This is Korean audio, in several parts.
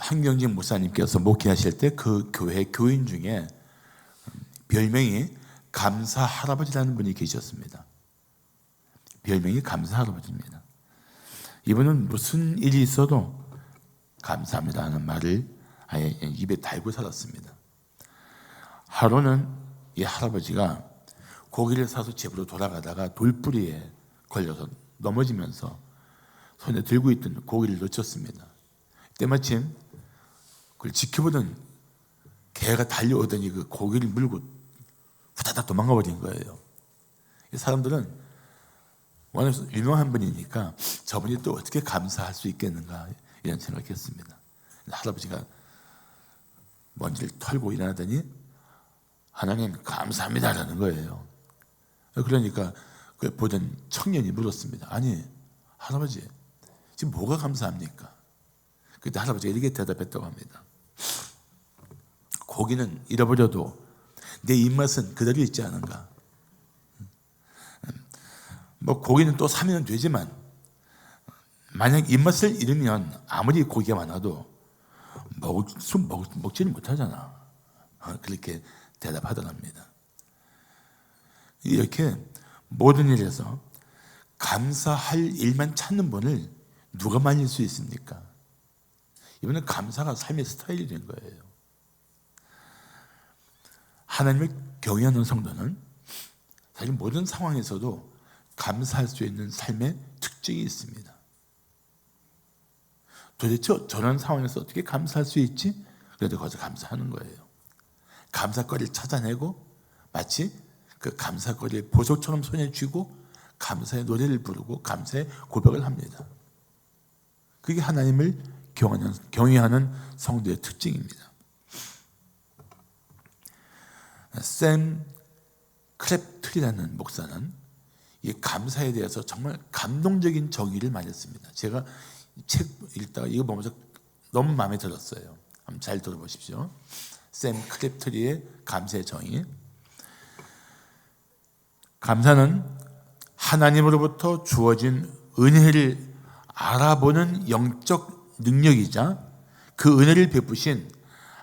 한경직 목사님께서 목회하실 때 그 교회 교인 중에 별명이 감사 할아버지라는 분이 계셨습니다. 별명이 감사 할아버지입니다. 이분은 무슨 일이 있어도 감사합니다 하는 말을 아예 입에 달고 살았습니다. 하루는 이 할아버지가 고기를 사서 집으로 돌아가다가 돌뿌리에 걸려서 넘어지면서 손에 들고 있던 고기를 놓쳤습니다. 때마침 그걸 지켜보던 개가 달려오더니 그 고기를 물고 후다닥 도망가 버린 거예요. 사람들은 워낙 유명한 분이니까 저분이 또 어떻게 감사할 수 있겠는가 이런 생각했습니다. 할아버지가 먼지를 털고 일어나더니 하나님 감사합니다라는 거예요. 그러니까 그걸 보던 청년이 물었습니다. 아니 할아버지 지금 뭐가 감사합니까? 그때 할아버지가 이렇게 대답했다고 합니다. 고기는 잃어버려도 내 입맛은 그대로 있지 않은가? 뭐 고기는 또 사면 되지만 만약 입맛을 잃으면 아무리 고기가 많아도 먹지는 못하잖아. 그렇게 대답하더랍니다. 이렇게 모든 일에서 감사할 일만 찾는 분을 누가 말릴 수 있습니까? 이번엔 감사가 삶의 스타일이 된 거예요. 하나님을 경외하는 성도는 사실 모든 상황에서도 감사할 수 있는 삶의 특징이 있습니다. 도대체 저런 상황에서 어떻게 감사할 수 있지? 그래도 거기서 감사하는 거예요. 감사거리를 찾아내고 마치 그 감사거리를 보석처럼 손에 쥐고 감사의 노래를 부르고 감사의 고백을 합니다. 그게 하나님을 경외하는 성도의 특징입니다. 샘 크랩틀이라는 목사는 이 감사에 대해서 정말 감동적인 정의를 많이 했습니다. 제가 책 읽다가 이거 보면서 너무 마음에 들었어요. 한번 잘 들어보십시오. 샘 크랩틀의 감사의 정의. 감사는 하나님으로부터 주어진 은혜를 알아보는 영적 능력이자 그 은혜를 베푸신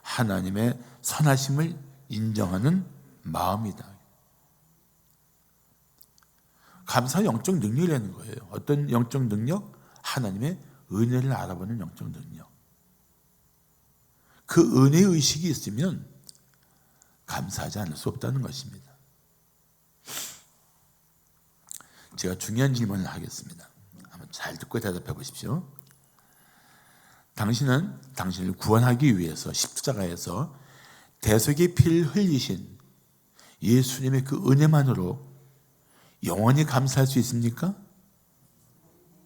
하나님의 선하심을 인정하는 마음이다. 감사의 영적 능력이라는 거예요. 어떤 영적 능력? 하나님의 은혜를 알아보는 영적 능력. 그 은혜의 의식이 있으면 감사하지 않을 수 없다는 것입니다. 제가 중요한 질문을 하겠습니다. 한번 잘 듣고 대답해 보십시오. 당신은 당신을 구원하기 위해서 십자가에서 대속의 피를 흘리신 예수님의 그 은혜만으로 영원히 감사할 수 있습니까?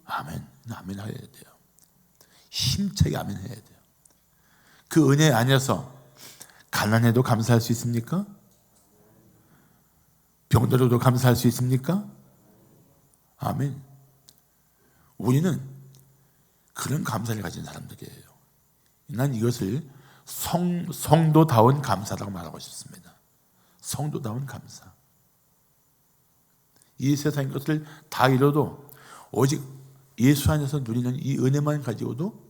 아멘. 아멘 해야 돼요. 힘차게 아멘 해야 돼요. 그 은혜 안에서 가난해도 감사할 수 있습니까? 병들어도 감사할 수 있습니까? 아멘. 우리는 그런 감사를 가진 사람들이에요. 난 이것을 성도다운 감사라고 말하고 싶습니다. 성도다운 감사. 이 세상의 것을 다 잃어도 오직 예수 안에서 누리는 이 은혜만 가지고도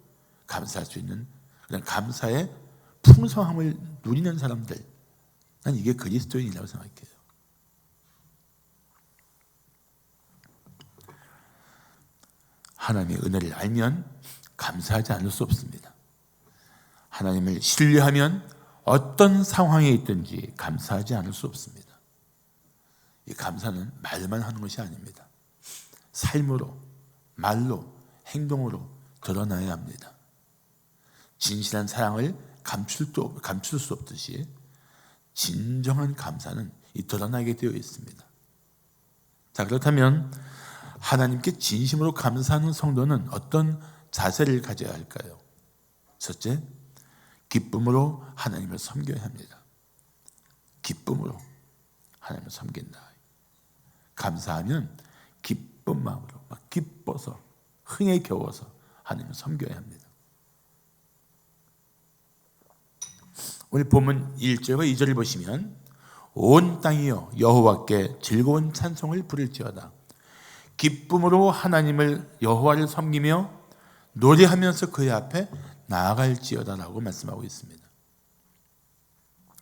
감사할 수 있는 그런 감사의 풍성함을 누리는 사람들, 난 이게 그리스도인이라고 생각해요. 하나님의 은혜를 알면 감사하지 않을 수 없습니다. 하나님을 신뢰하면 어떤 상황에 있든지 감사하지 않을 수 없습니다. 이 감사는 말만 하는 것이 아닙니다. 삶으로, 말로, 행동으로 드러나야 합니다. 진실한 사랑을 감출 수 없듯이 진정한 감사는 드러나게 되어 있습니다. 자, 그렇다면 하나님께 진심으로 감사하는 성도는 어떤 자세를 가져야 할까요? 첫째, 기쁨으로 하나님을 섬겨야 합니다. 기쁨으로 하나님을 섬긴다. 감사하면 기쁜 마음으로 막 기뻐서 흥에 겨워서 하나님을 섬겨야 합니다. 오늘 본문 1절과 2절을 보시면 온 땅이여 여호와께 즐거운 찬송을 부를지어다. 기쁨으로 하나님을 여호와를 섬기며 노래하면서 그의 앞에 나아갈지어다라고 말씀하고 있습니다.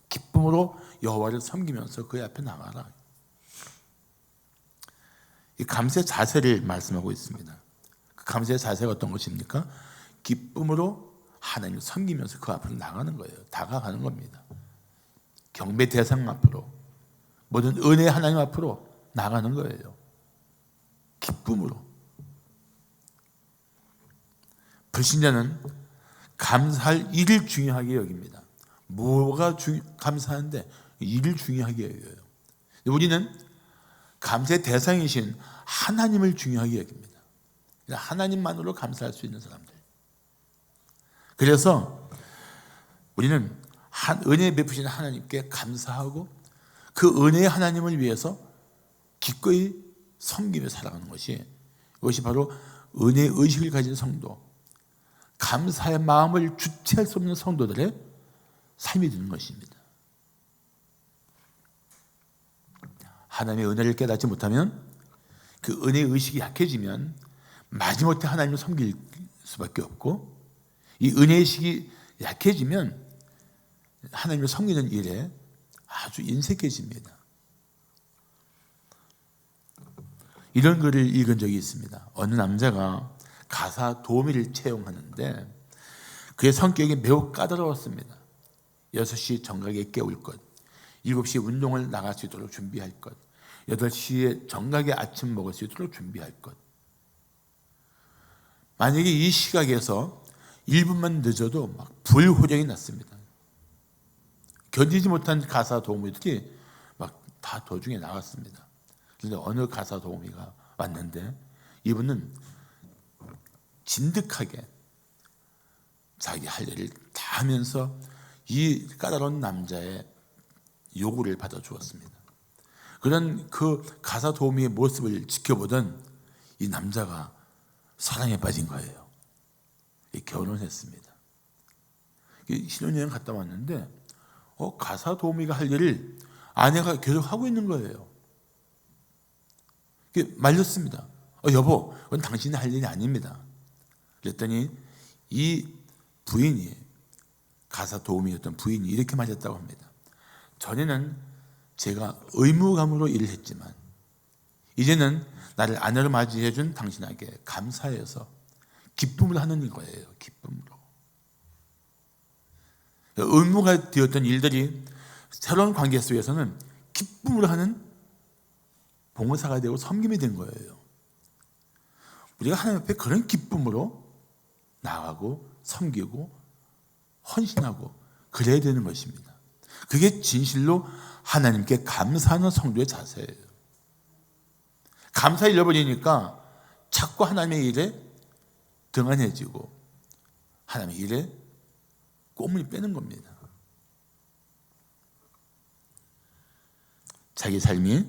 기쁨으로 여호와를 섬기면서 그의 앞에 나가라. 이 감사의 자세를 말씀하고 있습니다. 그 감사의 자세가 어떤 것입니까? 기쁨으로 하나님을 섬기면서 그 앞으로 나가는 거예요. 다가가는 겁니다. 경배 대상 앞으로, 모든 은혜의 하나님 앞으로 나가는 거예요. 기쁨으로. 불신자는 감사할 일을 중요하게 여깁니다. 뭐가 감사한데 일을 중요하게 여겨요. 우리는 감사의 대상이신 하나님을 중요하게 여깁니다. 하나님만으로 감사할 수 있는 사람들. 그래서 우리는 은혜 베푸신 하나님께 감사하고 그 은혜의 하나님을 위해서 기꺼이 섬기며 살아가는 것이, 이것이 바로 은혜의 의식을 가진 성도, 감사의 마음을 주체할 수 없는 성도들의 삶이 되는 것입니다. 하나님의 은혜를 깨닫지 못하면, 그 은혜의 의식이 약해지면 마지못해 하나님을 섬길 수밖에 없고, 이 은혜의 의식이 약해지면 하나님을 섬기는 일에 아주 인색해집니다. 이런 글을 읽은 적이 있습니다. 어느 남자가 가사 도우미를 채용하는데 그의 성격이 매우 까다로웠습니다. 6시 정각에 깨울 것, 7시 운동을 나갈 수 있도록 준비할 것, 8시에 정각에 아침 먹을 수 있도록 준비할 것. 만약에 이 시각에서 1분만 늦어도 막 불호령이 났습니다. 견디지 못한 가사 도우미들이 막 다 도중에 나갔습니다. 그런데 어느 가사 도우미가 왔는데 이분은 진득하게 자기 할 일을 다 하면서 이 까다로운 남자의 요구를 받아주었습니다. 그런 그 가사 도우미의 모습을 지켜보던 이 남자가 사랑에 빠진 거예요. 결혼했습니다. 신혼여행 갔다 왔는데 가사 도우미가 할 일을 아내가 계속 하고 있는 거예요. 말렸습니다. 여보, 그건 당신이 할 일이 아닙니다. 그랬더니 이 부인이, 가사 도우미였던 부인이 이렇게 말했다고 합니다. 전에는 제가 의무감으로 일을 했지만 이제는 나를 아내로 맞이해 준 당신에게 감사해서 기쁨으로 하는 거예요. 기쁨으로. 의무가 되었던 일들이 새로운 관계 속에서는 기쁨으로 하는 봉사가 되고 섬김이 된 거예요. 우리가 하나님 앞에 그런 기쁨으로 나가고 섬기고 헌신하고 그래야 되는 것입니다. 그게 진실로 하나님께 감사하는 성도의 자세예요. 감사를 잃어버리니까 자꾸 하나님의 일에 등한해지고 하나님의 일에 꼼을 빼는 겁니다. 자기 삶이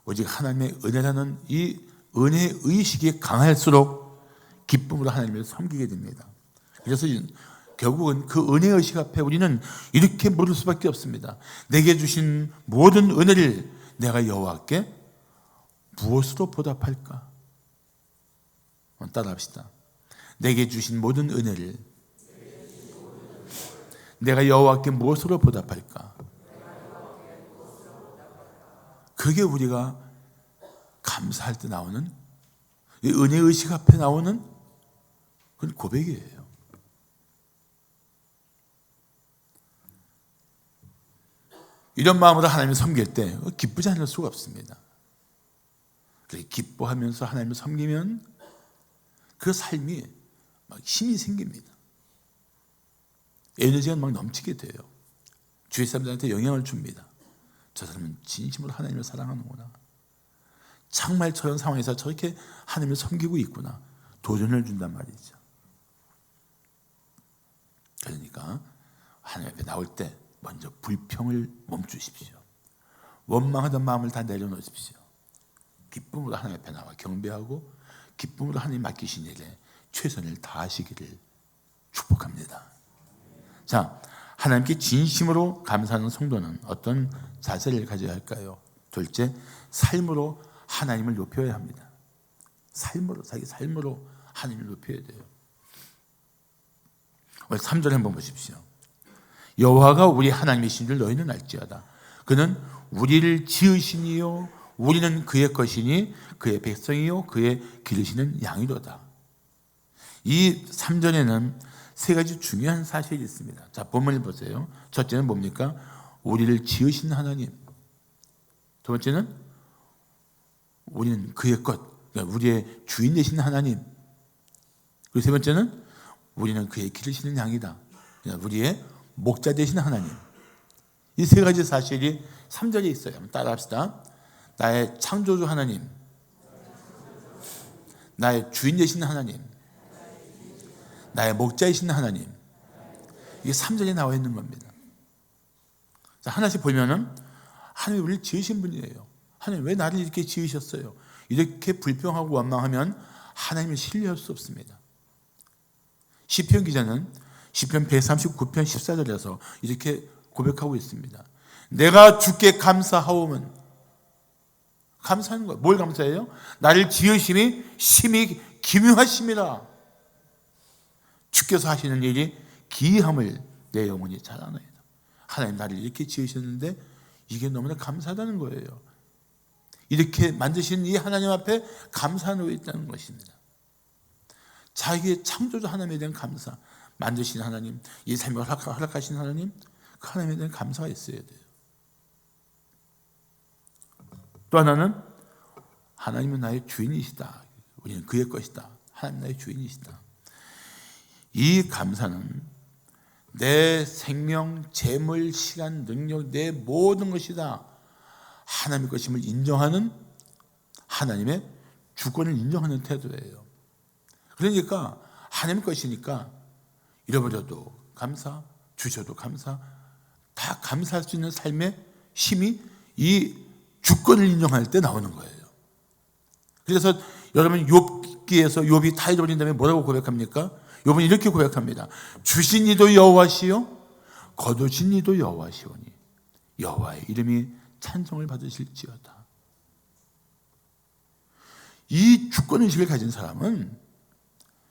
오직 하나님의 은혜라는 이 은혜의 의식이 강할수록 기쁨으로 하나님을 섬기게 됩니다. 그래서 결국은 그 은혜의 의식 앞에 우리는 이렇게 물을 수밖에 없습니다. 내게 주신 모든 은혜를 내가 여호와께 무엇으로 보답할까? 따라합시다. 내게 주신 모든 은혜를 내가 여호와께 무엇으로 보답할까? 그게 우리가 감사할 때 나오는, 이 은혜 의식 앞에 나오는 그건 고백이에요. 이런 마음으로 하나님을 섬길 때 기쁘지 않을 수가 없습니다. 기뻐하면서 하나님을 섬기면 그 삶이 막 힘이 생깁니다. 에너지가 막 넘치게 돼요. 주위 사람들한테 영향을 줍니다. 저 사람은 진심으로 하나님을 사랑하는구나. 정말 저런 상황에서 저렇게 하나님을 섬기고 있구나. 도전을 준단 말이죠. 그러니까 하나님 앞에 나올 때 먼저 불평을 멈추십시오. 원망하던 마음을 다 내려놓으십시오. 기쁨으로 하나님 앞에 나와 경배하고 기쁨으로 하나님 맡기신 일에 최선을 다하시기를 축복합니다. 자, 하나님께 진심으로 감사하는 성도는 어떤 자세를 가져야 할까요? 둘째, 삶으로 하나님을 높여야 합니다. 삶으로, 자기 삶으로 하나님을 높여야 돼요. 오늘 3절 한번 보십시오. 여호와가 우리 하나님이신 줄 너희는 알지어다. 그는 우리를 지으시니요 우리는 그의 것이니 그의 백성이요 그의 기르시는 양이로다. 이 3절에는 세 가지 중요한 사실이 있습니다. 자, 본문을 보세요. 첫째는 뭡니까? 우리를 지으신 하나님. 두 번째는 우리는 그의 것, 그러니까 우리의 주인 되신 하나님. 그리고 세 번째는 우리는 그의 기르시는 양이다. 그러니까 우리의 목자 되신 하나님. 이 세 가지 사실이 3절에 있어요. 한번 따라합시다. 나의 창조주 하나님, 나의 주인 되신 하나님, 나의 목자이신 하나님. 이게 3절에 나와 있는 겁니다. 자, 하나씩 보면은 하나님이 우리를 지으신 분이에요. 하나님 왜 나를 이렇게 지으셨어요? 이렇게 불평하고 원망하면 하나님을 신뢰할 수 없습니다. 시편 기자는 시편 139편 14절에서 이렇게 고백하고 있습니다. 내가 주께 감사하오면, 감사하는 거예요. 뭘 감사해요? 나를 지으심이 심히 기묘하심이라. 주께서 하시는 일이 기이함을 내 영혼이 잘 아나이다. 하나님 나를 이렇게 지으셨는데 이게 너무나 감사하다는 거예요. 이렇게 만드신 이 하나님 앞에 감사하고 있다는 것입니다. 자기의 창조주 하나님에 대한 감사, 만드신 하나님, 이 삶을 허락하신 하나님, 그 하나님에 대한 감사가 있어야 돼요. 또 하나는 하나님은 나의 주인이시다. 우리는 그의 것이다. 하나님 나의 주인이시다. 이 감사는 내 생명, 재물, 시간, 능력, 내 모든 것이 다 하나님의 것임을 인정하는, 하나님의 주권을 인정하는 태도예요. 그러니까 하나님의 것이니까 잃어버려도 감사, 주셔도 감사, 다 감사할 수 있는 삶의 힘이 이 주권을 인정할 때 나오는 거예요. 그래서 여러분 욥기에서 욥이 다 잃어버린 다음에 뭐라고 고백합니까? 욥은 이렇게 고백합니다. 주신 이도 여호와시요 거두신 이도 여호와시오니 여호와의 이름이 찬송을 받으실지어다. 이 주권의식을 가진 사람은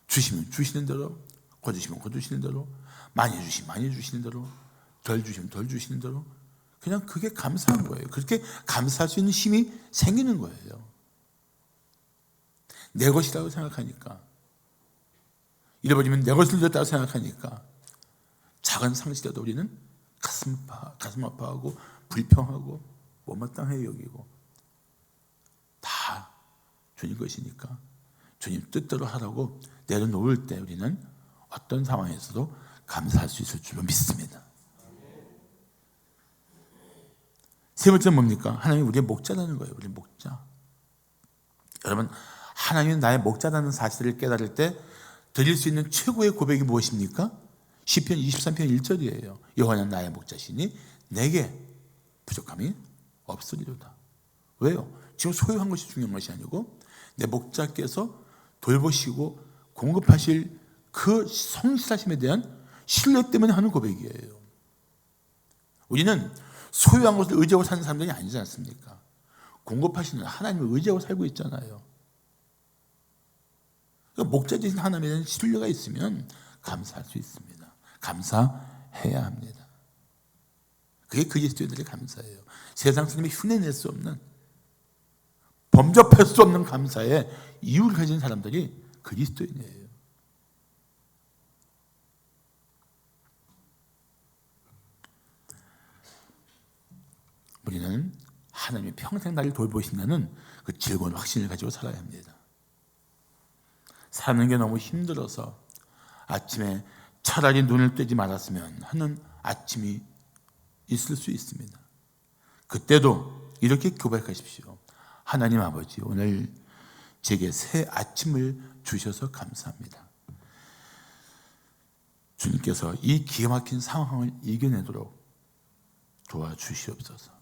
주시면 주시는 대로, 거두시면 거두시는 대로, 많이 주시면 많이 주시는 대로, 덜 주시면 덜 주시는 대로, 그냥 그게 감사한 거예요. 그렇게 감사할 수 있는 힘이 생기는 거예요. 내 것이라고 생각하니까, 잃어버리면 내 것을 잃었다고 생각하니까 작은 상실이라도 우리는 가슴 아파하고 불평하고 못마땅해 여기고, 다 주님 것이니까 주님 뜻대로 하라고 내려놓을 때 우리는 어떤 상황에서도 감사할 수 있을 줄로 믿습니다. 세 번째는 뭡니까? 하나님이 우리의 목자라는 거예요. 우리의 목자. 여러분, 하나님이 나의 목자라는 사실을 깨달을 때 드릴 수 있는 최고의 고백이 무엇입니까? 시편 23편 1절이에요. 여호와는 나의 목자시니 내게 부족함이 없으리로다. 왜요? 지금 소유한 것이 중요한 것이 아니고 내 목자께서 돌보시고 공급하실 그 성실하심에 대한 신뢰 때문에 하는 고백이에요. 우리는 소유한 것을 의지하고 사는 사람들이 아니지 않습니까? 공급하시는 하나님을 의지하고 살고 있잖아요. 그러니까 목자 되신 하나님에 대한 신뢰가 있으면 감사할 수 있습니다. 감사해야 합니다. 그게 그리스도인들의 감사예요. 세상 사람이 흉내낼 수 없는, 범접할 수 없는 감사에 이유를 가진 사람들이 그리스도인이에요. 우리는 하나님이 평생 나를 돌보신다는 그 즐거운 확신을 가지고 살아야 합니다. 사는 게 너무 힘들어서 아침에 차라리 눈을 뜨지 말았으면 하는 아침이 있을 수 있습니다. 그때도 이렇게 고백하십시오. 하나님 아버지, 오늘 제게 새 아침을 주셔서 감사합니다. 주님께서 이 기가 막힌 상황을 이겨내도록 도와주시옵소서.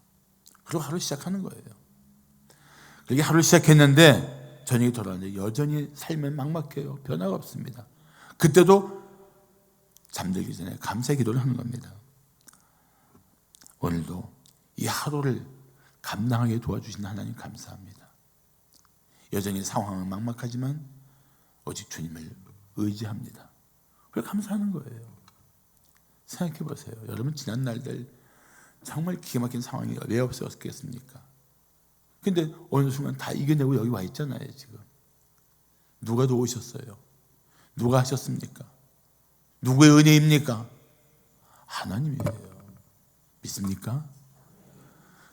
그리고 하루 시작하는 거예요. 그렇게 하루 시작했는데 저녁이 돌아왔는데 여전히 삶은 막막해요. 변화가 없습니다. 그때도 잠들기 전에 감사의 기도를 하는 겁니다. 오늘도 이 하루를 감당하게 도와주신 하나님 감사합니다. 여전히 상황은 막막하지만 오직 주님을 의지합니다. 그래 감사하는 거예요. 생각해 보세요. 여러분 지난 날들 정말 기가 막힌 상황이 왜 없었겠습니까? 근데 어느 순간 다 이겨내고 여기 와 있잖아요. 지금 누가 도우셨어요? 누가 하셨습니까? 누구의 은혜입니까? 하나님이에요. 믿습니까?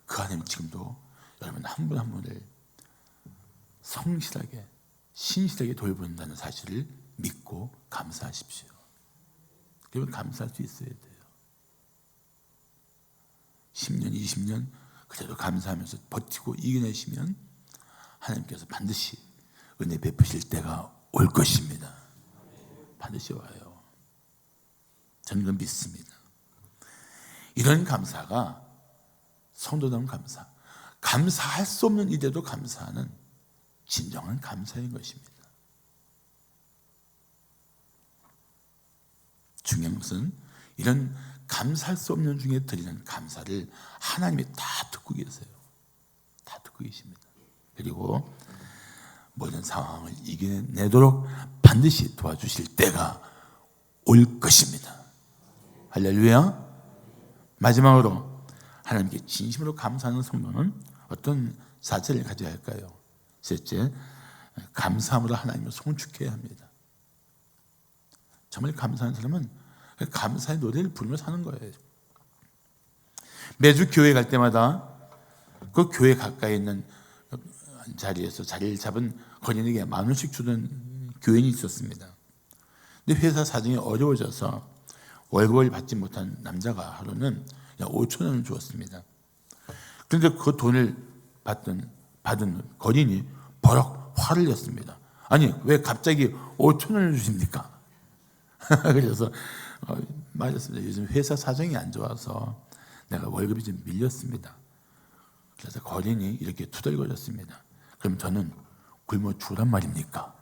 그 하나님 지금도 여러분 한 분 한 분을 성실하게 신실하게 돌본다는 사실을 믿고 감사하십시오. 여러분 감사할 수 있어야 돼요. 10년, 20년 그래도 감사하면서 버티고 이겨내시면 하나님께서 반드시 은혜 베푸실 때가 올 것입니다. 반드시 와요. 저는 그건 믿습니다. 이런 감사가 성도다운 감사, 감사할 수 없는 이들도 감사하는 진정한 감사인 것입니다. 중요한 것은 이런 감사할 수 없는 중에 드리는 감사를 하나님이 다 듣고 계세요. 다 듣고 계십니다. 그리고 모든 상황을 이겨내도록 반드시 도와주실 때가 올 것입니다. 할렐루야. 마지막으로 하나님께 진심으로 감사하는 성도는 어떤 사체를 가져야 할까요? 셋째, 감사함으로 하나님을 송축해야 합니다. 정말 감사한 사람은 감사의 노래를 부르며 사는 거예요. 매주 교회 갈 때마다 그 교회 가까이 있는 자리에서 자리를 잡은 거린에게 10,000원씩 주던 교인이 있었습니다. 근데 회사 사정이 어려워져서 월급을 받지 못한 남자가 하루는 5,000원을 주었습니다. 그런데 그 돈을 받은 거린이 버럭 화를 냈습니다. 아니 왜 갑자기 5,000원을 주십니까? 그래서 맞았습니다. 요즘 회사 사정이 안 좋아서 내가 월급이 좀 밀렸습니다. 그래서 거린이 이렇게 투덜거렸습니다. 그럼 저는 굶어 죽으란 말입니까?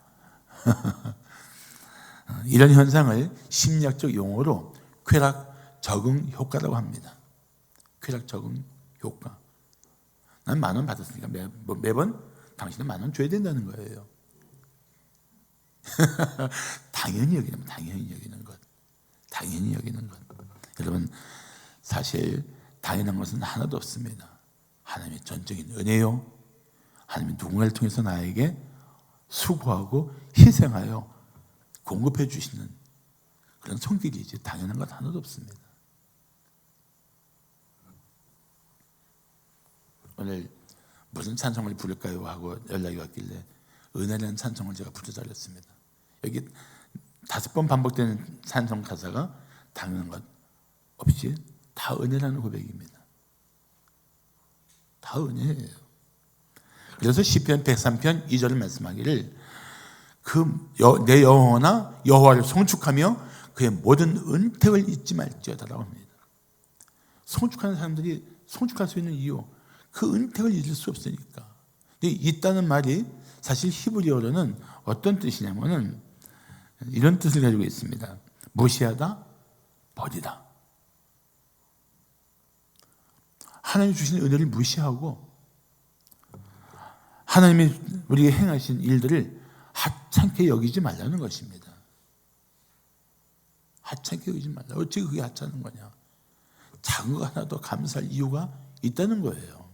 이런 현상을 심리학적 용어로 쾌락 적응 효과라고 합니다. 쾌락 적응 효과. 난 10,000원 받았으니까 매번 당신은 10,000원 줘야 된다는 거예요. 당연히 여기는 것. 당연히 여기는 것. 여러분 사실 당연한 것은 하나도 없습니다. 하나님의 전적인 은혜요. 하나님이 누군가를 통해서 나에게 수고하고 희생하여 공급해 주시는 그런 손길이지 당연한 것 하나도 없습니다. 오늘 무슨 찬송을 부를까요? 하고 연락이 왔길래 은혜라는 찬송을 제가 부르자렸습니다. 여기 5번 반복되는 찬송 가사가 당연한 것 없이 다 은혜라는 고백입니다. 다 은혜예요. 그래서 시편 103편 2절을 말씀하기를 내 영혼아 여호와를 송축하며 그의 모든 은택을 잊지 말지어다라고 합니다. 송축하는 사람들이 송축할 수 있는 이유, 그 은택을 잊을 수 없으니까. 있다는 말이 사실 히브리어로는 어떤 뜻이냐면은 이런 뜻을 가지고 있습니다. 무시하다, 버리다. 하나님이 주신 은혜를 무시하고 하나님이 우리에게 행하신 일들을 하찮게 여기지 말라는 것입니다. 하찮게 여기지 말라. 어찌 그게 하찮은 거냐? 작은 거 하나도 감사할 이유가 있다는 거예요.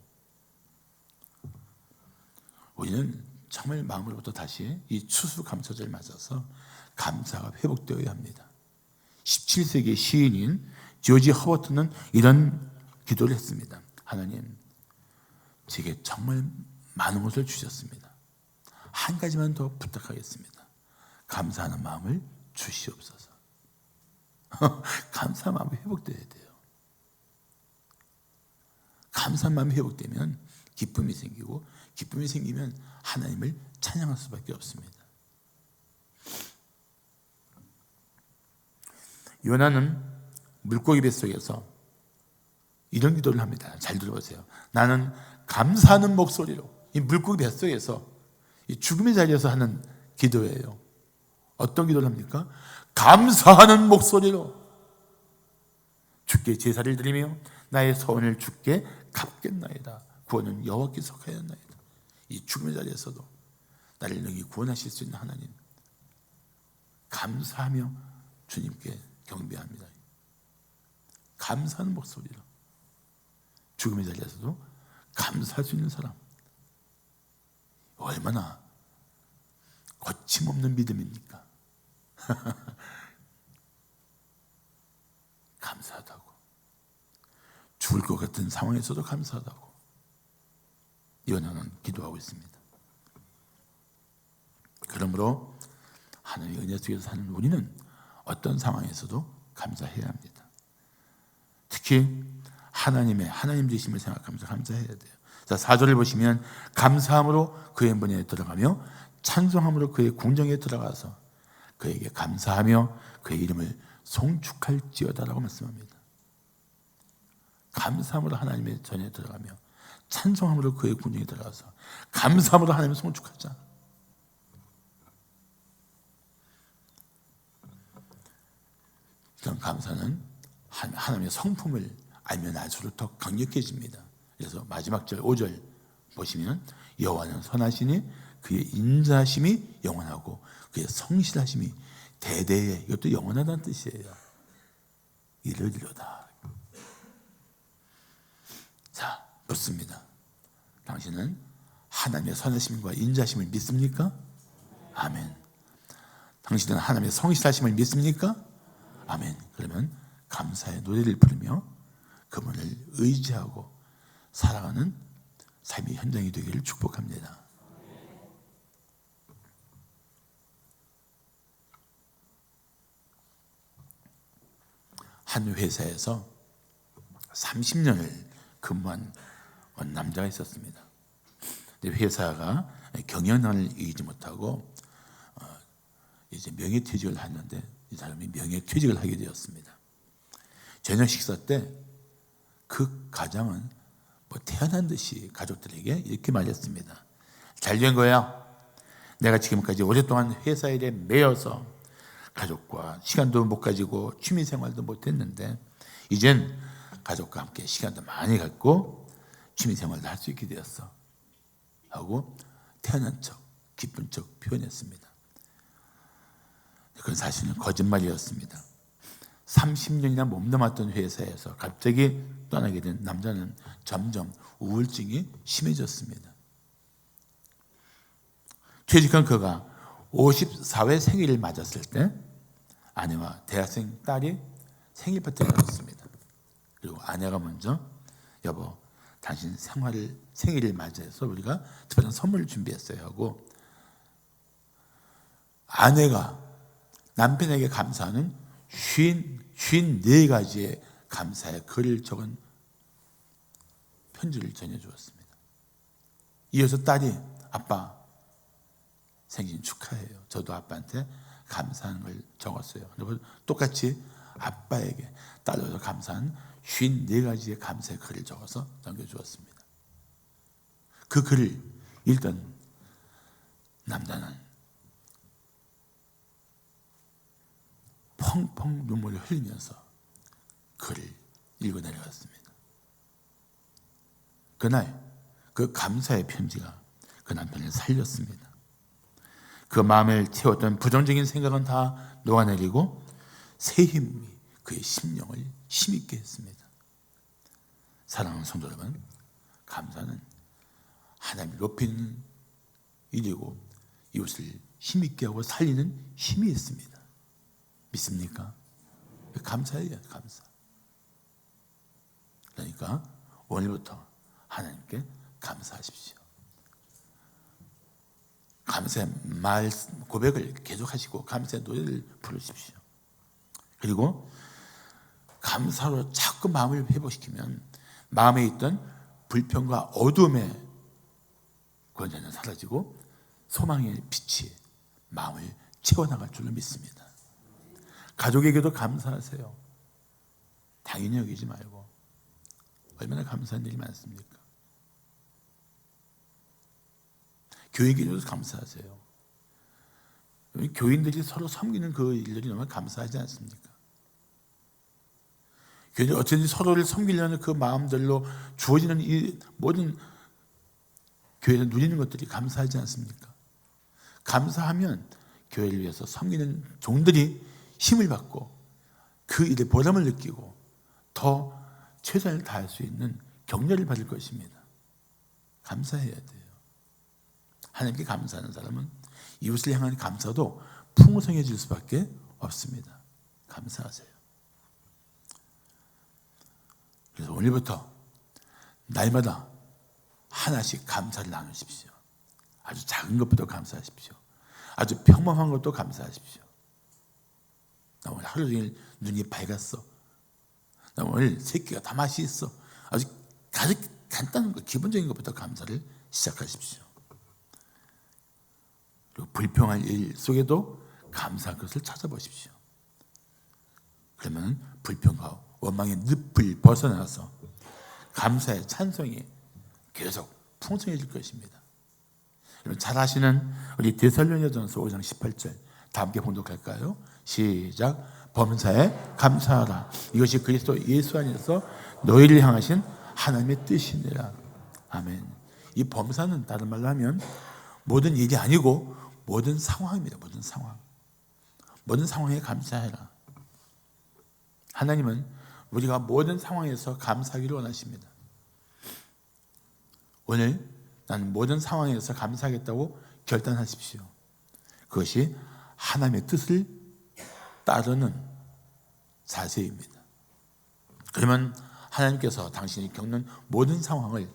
우리는 정말 마음으로부터 다시 이 추수감사절을 맞아서 감사가 회복되어야 합니다. 17세기 시인인 조지 허버트는 이런 기도를 했습니다. 하나님, 제게 정말 많은 것을 주셨습니다. 한 가지만 더 부탁하겠습니다. 감사하는 마음을 주시옵소서. 감사한 마음이 회복돼야 돼요. 감사한 마음이 회복되면 기쁨이 생기고, 기쁨이 생기면 하나님을 찬양할 수밖에 없습니다. 요나는 물고기 뱃속에서 이런 기도를 합니다. 잘 들어보세요. 나는 감사하는 목소리로, 이 물고기 뱃속에서 이 죽음의 자리에서 하는 기도예요. 어떤 기도를 합니까? 감사하는 목소리로 주께 제사를 드리며 나의 소원을 주께 갚겠나이다. 구원은 여호와께 속하였나이다. 이 죽음의 자리에서도 나를 능히 구원하실 수 있는 하나님, 감사하며 주님께 경배합니다. 감사하는 목소리로 죽음의 자리에서도 감사할 수 있는 사람, 얼마나 거침없는 믿음입니까? 감사하다고, 죽을 것 같은 상황에서도 감사하다고 이번에는 기도하고 있습니다. 그러므로 하나님의 은혜 속에서 사는 우리는 어떤 상황에서도 감사해야 합니다. 특히 하나님 되심을 생각하면서 감사해야 돼요. 자, 4절을 보시면 감사함으로 그의 문에 들어가며 찬송함으로 그의 궁정에 들어가서 그에게 감사하며 그의 이름을 송축할지어다라고 말씀합니다. 감사함으로 하나님의 전에 들어가며 찬송함으로 그의 궁정에 들어가서 감사함으로 하나님을 송축하자. 이런 감사는 하나님의 성품을 알면 알수록 더 강력해집니다. 그래서 마지막 절 5절 보시면 여호와는 선하시니 그의 인자심이 영원하고 그의 성실하심이 대대에, 이것도 영원하다는 뜻이에요. 이르리로다. 자, 묻습니다. 당신은 하나님의 선하심과 인자심을 믿습니까? 아멘. 당신은 하나님의 성실하심을 믿습니까? 아멘. 그러면 감사의 노래를 부르며 그분을 의지하고 살아가는 삶의 현장이 되기를 축복합니다. 한 회사에서 30년을 근무한 남자가 있었습니다. 회사가 경영난을 이기지 못하고 이제 명예퇴직을 했는데 이 사람이 명예퇴직을 하게 되었습니다. 저녁 식사 때 그 가장은 태어난 듯이 가족들에게 이렇게 말했습니다. 잘 된 거야. 내가 지금까지 오랫동안 회사 일에 매여서 가족과 시간도 못 가지고 취미생활도 못했는데 이젠 가족과 함께 시간도 많이 갖고 취미생활도 할 수 있게 되었어 하고 태어난 척, 기쁜 척 표현했습니다. 그건 사실은 거짓말이었습니다. 30년이나 몸담았던 회사에서 갑자기 떠나게 된 남자는 점점 우울증이 심해졌습니다. 퇴직한 그가 54회 생일을 맞았을 때 아내와 대학생 딸이 생일 파티를 가졌습니다. 그리고 아내가 먼저 여보, 당신 생일을 맞이해서 우리가 특별한 선물을 준비했어요 하고 아내가 남편에게 감사하는 54가지의 감사의 글을 적은 편지를 전해주었습니다. 이어서 딸이 아빠 생신 축하해요. 저도 아빠한테 감사하는 걸 적었어요. 그리고 똑같이 아빠에게 딸로서 감사한 54가지의 감사의 글을 적어서 남겨주었습니다. 그 글을 읽던 남자는 펑펑 눈물을 흘리면서 글을 읽어 내려갔습니다. 그날 그 감사의 편지가 그 남편을 살렸습니다. 그 마음을 채웠던 부정적인 생각은 다 녹아내리고 새 힘이 그의 심령을 힘있게 했습니다. 사랑하는 성도 여러분, 감사는 하나님을 높이는 일이고 이웃을 힘있게 하고 살리는 힘이 있습니다. 믿습니까? 감사해요, 감사. 그러니까 오늘부터 하나님께 감사하십시오. 감사의 말 고백을 계속하시고 감사의 노래를 부르십시오. 그리고 감사로 자꾸 마음을 회복시키면 마음에 있던 불평과 어둠의 권세는 사라지고 소망의 빛이 마음을 채워나갈 줄로 믿습니다. 가족에게도 감사하세요. 당연히 여기지 말고 얼마나 감사한 일이 많습니까? 교회에게도 감사하세요. 교인들이 서로 섬기는 그 일들이 너무 감사하지 않습니까? 교인들이 어쩐지 서로를 섬기려는 그 마음들로 주어지는 이 모든 교회에서 누리는 것들이 감사하지 않습니까? 감사하면 교회를 위해서 섬기는 종들이 힘을 받고 그 일에 보람을 느끼고 더 최선을 다할 수 있는 격려를 받을 것입니다. 감사해야 돼요. 하나님께 감사하는 사람은 이웃을 향한 감사도 풍성해질 수밖에 없습니다. 감사하세요. 그래서 오늘부터 날마다 하나씩 감사를 나누십시오. 아주 작은 것부터 감사하십시오. 아주 평범한 것도 감사하십시오. 나 오늘 하루 종일 눈이 밝았어. 나 오늘 새끼가 다 맛이 있어. 아주 가장 간단한 것, 기본적인 것부터 감사를 시작하십시오. 그리고 불평한 일 속에도 감사할 것을 찾아보십시오. 그러면 불평과 원망의 늪을 벗어나서 감사의 찬송이 계속 풍성해질 것입니다. 여러분 잘 아시는 우리 데살로니가전서 5장 18절 다 함께 봉독할까요? 시작. 범사에 감사하라. 이것이 그리스도 예수 안에서 너희를 향하신 하나님의 뜻이니라. 아멘. 이 범사는 다른 말로 하면 모든 일이 아니고 모든 상황입니다. 모든 상황. 모든 상황에 감사해라. 하나님은 우리가 모든 상황에서 감사하기를 원하십니다. 오늘 나는 모든 상황에서 감사하겠다고 결단하십시오. 그것이 하나님의 뜻을 따르는 자세입니다. 그러면 하나님께서 당신이 겪는 모든 상황을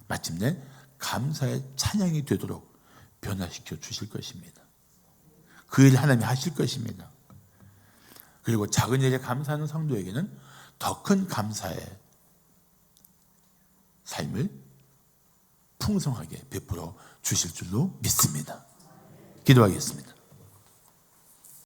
마침내 감사의 찬양이 되도록 변화시켜 주실 것입니다. 그 일 하나님이 하실 것입니다. 그리고 작은 일에 감사하는 성도에게는 더 큰 감사의 삶을 풍성하게 베풀어 주실 줄로 믿습니다. 기도하겠습니다.